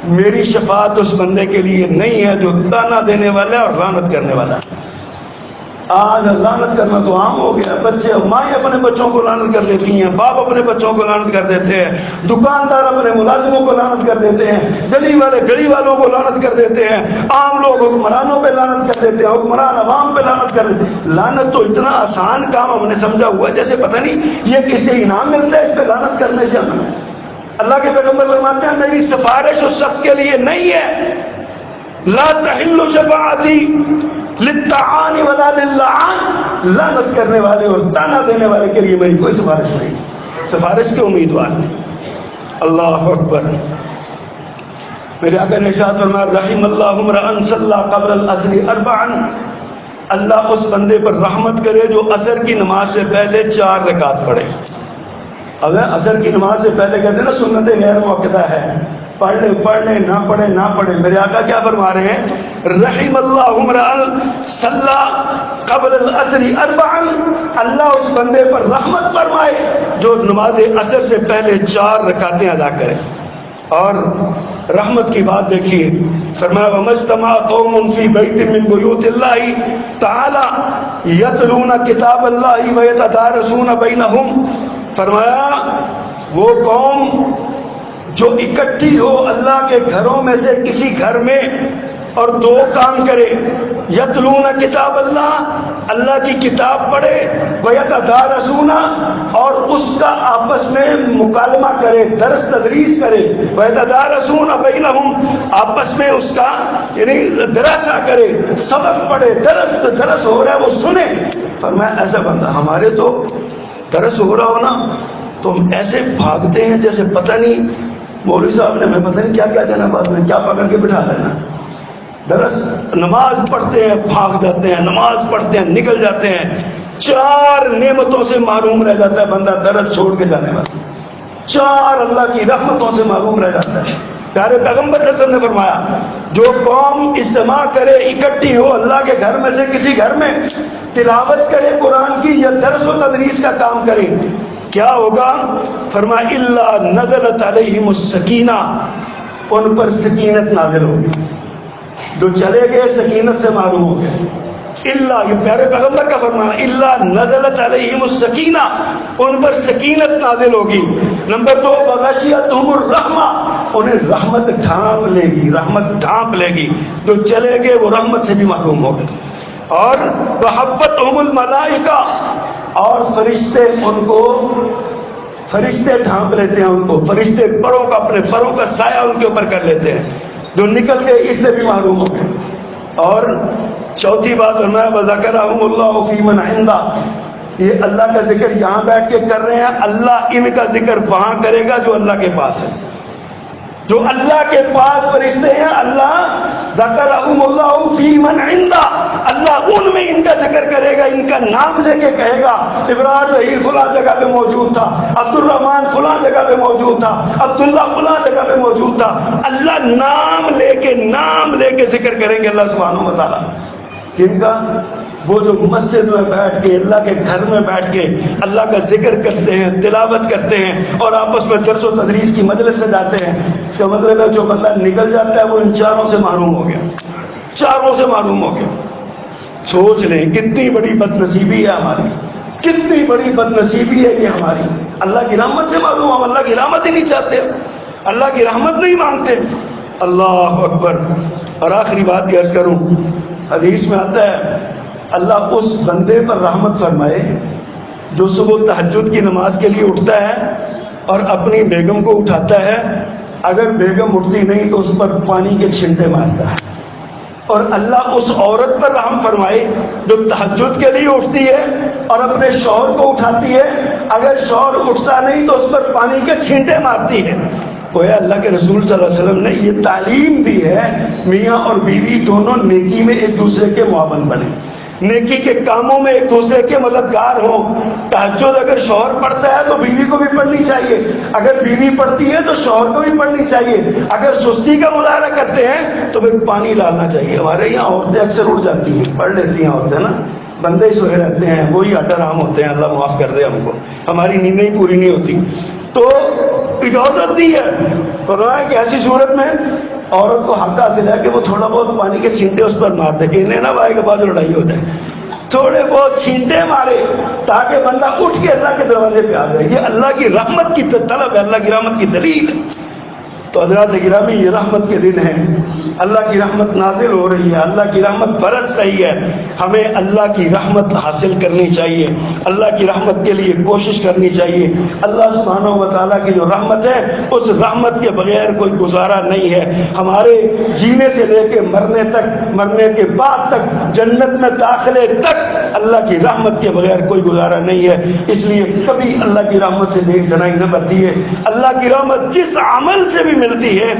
میری شفاعت اس بندے کے لیے نہیں ہے جو طعنہ دینے والا ہے اور لعنت کرنے والا ہے. آج لعنت کرنا تو عام ہو گیا. بچے مائیں اپنے بچوں کو لعنت کر دیتی ہیں, باپ اپنے بچوں کو لعنت کر دیتے ہیں, دکاندار اپنے ملازموں کو لعنت کر دیتے ہیں, گلی والے گلی والوں کو لعنت کر دیتے ہیں, عام لوگ حکمرانوں پہ لعنت کر دیتے ہیں, حکمران عوام پہ لعنت کر دیتے ہیں. لعنت تو اتنا آسان کام ہم نے سمجھا ہوا ہے جیسے پتہ نہیں یہ کسی انعام ملتا ہے اس پہ لعنت کرنے سے. اللہ کے پیغمبر فرماتے ہیں میری سفارش اس شخص کے لیے نہیں ہے, لا تحل شفاعتی للطعان ولا للعان, لعنت کرنے والے اور تانا دینے والے کے لیے میری کوئی سفارش نہیں, سفارش کے امیدوار. اللہ اکبر. میرے آقا نے ارشاد فرمایا رحم اللہ امرأ صلی قبل العصر اربعا, اللہ اس بندے پر رحمت کرے جو عصر کی نماز سے پہلے 4 رکعت پڑھے. اب عصر کی نماز سے پہلے کہتے ہیں نا سنت غیر موقعہ ہے, پڑھ لے نہ پڑھے نہ پڑھے. میرے آقا کیا فرما رہے ہیں رحم اللہ امرأ صلی قبل العصر اربعا, اللہ اس بندے پر رحمت فرمائے جو نماز عصر سے پہلے 4 رکعتیں ادا کرے. اور رحمت کی بات دیکھیے, فرمایا وَمَجْتَمَعَ قَوْمٌ فِي بَيْتٍ مِّن بُيُوتِ اللَّهِ تَعَالَى يَتْلُونَ كِتَابَ اللَّهِ وَيَتَدَارَسُونَ بَيْنَهُمْ. فرمایا وہ قوم جو اکٹھی ہو اللہ کے گھروں میں سے کسی گھر میں اور 2 کام کرے, یتلون کتاب اللہ, اللہ کی کتاب پڑھے, ویتدارسون, اور اس کا آپس میں مکالمہ کرے, درس تدریس کرے, ویتدارسون بینہم, آپس میں اس کا یعنی دراسہ کرے, سبق پڑھے, درس ہو رہا ہے وہ سنے. فرمایا ایسا بندہ, ہمارے تو درس ہو رہا ہو نا تو ہم ایسے بھاگتے ہیں جیسے پتہ نہیں مولوی صاحب نے ہمیں پتہ نہیں کیا کیا دینا, بعد میں کیا پکڑ کے بٹھا لینا. درس نماز پڑھتے ہیں بھاگ جاتے ہیں, نماز پڑھتے ہیں نکل جاتے ہیں. 4 نعمتوں سے محروم رہ جاتا ہے بندہ درس چھوڑ کے جانے والا, 4 اللہ کی رحمتوں سے محروم رہ جاتا ہے. پیارے پیغمبر صلی اللہ علیہ وسلم نے فرمایا جو قوم اجتماع کرے, اکٹھی ہو اللہ کے گھر میں سے کسی گھر میں, تلاوت کرے قرآن کی یا درس و تدریس کا کام کرے, کیا ہوگا؟ فرمایا الا نزلت علیہم السکینہ, ان پر سکینت نازل ہوگی. جو چلے گئے سکینت سے معلوم ہو گئے. اللہ, یہ پیارے پیغمبر کا فرمانا, اللہ نزلت علیہم السکینہ, ان پر سکینت نازل ہوگی. نمبر 2 وغشیتہم الرحمہ, انہیں رحمت ڈھانپ لے گی, رحمت ڈھانپ لے گی. جو چلے گئے وہ رحمت سے بھی محروم ہو گئے. اور وحفتہم الملائکہ, اور فرشتے ان کو, فرشتے ڈھانپ لیتے ہیں ان کو, فرشتے پروں کا, اپنے پروں کا سایہ ان کے اوپر کر لیتے ہیں. جو نکل گئے اس سے بھی محروم ہو گئے. اور چوتھی بات فرمایا وذکرہم اللہ فی من عنده, یہ اللہ کا ذکر یہاں بیٹھ کے کر رہے ہیں, اللہ ان کا ذکر وہاں کرے گا جو اللہ کے پاس ہے. جو اللہ کے پاس فرشتے ہیں, اللہ ذکرہم اللہ فی من عنده, اللہ ان میں ان کا ذکر کرے گا, ان کا نام لے کے کہے گا ابراہیم فلاں جگہ پہ موجود تھا, عبد الرحمان فلاں جگہ پہ موجود تھا, عبداللہ فلاں جگہ پہ موجود تھا. اللہ نام لے کے ذکر کریں گے اللہ سبحانہ و تعالیٰ. کن کا؟ وہ جو مسجد میں بیٹھ کے, اللہ کے گھر میں بیٹھ کے اللہ کا ذکر کرتے ہیں, تلاوت کرتے ہیں اور آپس میں درس و تدریس کی مجلس سے جاتے ہیں. اس کا مطلب ہے جو بندہ نکل جاتا ہے وہ ان 4 سے محروم ہو گیا, 4 سے محروم ہو گیا. سوچ لیں کتنی بڑی بد نصیبی ہے ہماری, کتنی بڑی بد نصیبی ہے یہ ہماری. اللہ کی رحمت سے معلوم, ہم اللہ کی رحمت ہی نہیں چاہتے, اللہ کی رحمت نہیں مانگتے. اللہ اکبر. اور آخری بات یہ عرض کروں, حدیث میں آتا ہے اللہ اس بندے پر رحمت فرمائے جو صبح تہجد کی نماز کے لیے اٹھتا ہے اور اپنی بیگم کو اٹھاتا ہے. اگر بیگم اٹھتی نہیں تو اس پر پانی کے چھینٹے مارتا ہے. اور اللہ اس عورت پر رحم فرمائے جو تہجد کے لیے اٹھتی ہے اور اپنے شوہر کو اٹھاتی ہے, اگر شوہر اٹھتا نہیں تو اس پر پانی کے چھینٹے مارتی ہے. گویا اللہ کے رسول صلی اللہ علیہ وسلم نے یہ تعلیم دی ہے میاں اور بیوی دونوں نیکی میں ایک دوسرے کے معاون بنے, نیکی کے کاموں میں ایک دوسرے کے مددگار ہوں. تہجد اگر شوہر پڑھتا ہے تو بیوی کو بھی پڑھنی چاہیے, اگر بیوی پڑھتی ہے تو شوہر کو بھی پڑھنی چاہیے. اگر سستی کا مظاہرہ کرتے ہیں تو پھر پانی ڈالنا چاہیے. ہمارے یہاں عورتیں اکثر اٹھ جاتی ہیں, پڑھ لیتی ہیں عورتیں نا, بندے ہی سوئے رہتے ہیں, وہی اٹرام ہوتے ہیں, اللہ معاف کر دے ہم کو, ہماری نیندیں ہی پوری نہیں ہوتی. تو اجازت دی ہے فرمایا کہ ایسی صورت میں عورت کو حق حاصل ہے کہ وہ تھوڑا بہت پانی کے چھینٹے اس پر مار دے کہ انہیں نہ بھائی کے بعد لڑائی ہو جائے. تھوڑے بہت چھینٹے مارے تاکہ بندہ اٹھ کے اللہ کے دروازے پہ آ جائے. یہ اللہ کی رحمت کی طلب ہے، اللہ کی رحمت کی دلیل ہے. تو حضرات گرامی یہ رحمت کے دن ہیں، اللہ کی رحمت نازل ہو رہی ہے، اللہ کی رحمت برس رہی ہے. ہمیں اللہ کی رحمت حاصل کرنی چاہیے، اللہ کی رحمت کے لیے کوشش کرنی چاہیے. اللہ سبحانہ و تعالیٰ کی جو رحمت ہے اس رحمت کے بغیر کوئی گزارا نہیں ہے. ہمارے جینے سے لے کے مرنے تک، مرنے کے بعد تک، جنت میں داخلے تک اللہ کی رحمت کے بغیر کوئی گزارا نہیں ہے. اس لیے کبھی اللہ کی رحمت سے نیک جنائی نہ برتی ہے. اللہ کی رحمت جس عمل سے بھی ملتی ہے